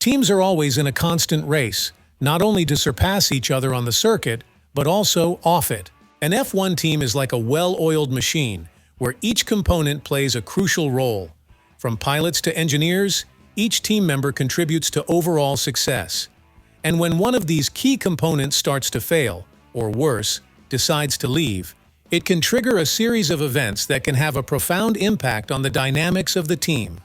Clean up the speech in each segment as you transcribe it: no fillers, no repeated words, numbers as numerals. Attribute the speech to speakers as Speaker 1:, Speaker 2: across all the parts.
Speaker 1: Teams are always in a constant race, not only to surpass each other on the circuit, but also off it. An F1 team is like a well-oiled machine, where each component plays a crucial role. From pilots to engineers, each team member contributes to overall success. And when one of these key components starts to fail, or worse, decides to leave, it can trigger a series of events that can have a profound impact on the dynamics of the team.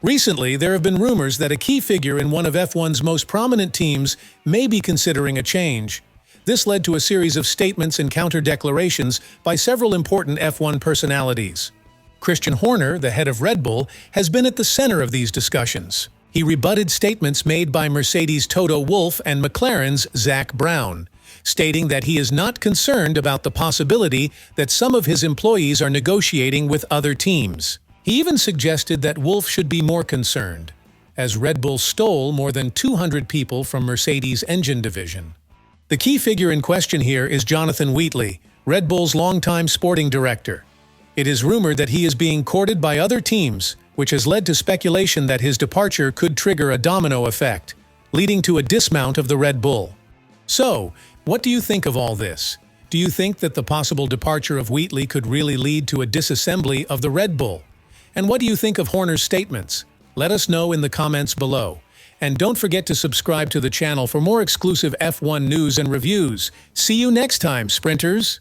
Speaker 1: Recently, there have been rumors that a key figure in one of F1's most prominent teams may be considering a change. This led to a series of statements and counter-declarations by several important F1 personalities. Christian Horner, the head of Red Bull, has been at the center of these discussions. He rebutted statements made by Mercedes' Toto Wolff and McLaren's Zak Brown, stating that he is not concerned about the possibility that some of his employees are negotiating with other teams. He even suggested that Wolff should be more concerned, as Red Bull stole more than 200 people from Mercedes' engine division. The key figure in question here is Jonathan Wheatley, Red Bull's longtime sporting director. It is rumored that he is being courted by other teams, which has led to speculation that his departure could trigger a domino effect, leading to a dismount of the Red Bull. So, what do you think of all this? Do you think that the possible departure of Wheatley could really lead to a disassembly of the Red Bull? And what do you think of Horner's statements? Let us know in the comments below. And don't forget to subscribe to the channel for more exclusive F1 news and reviews. See you next time, Sprinters!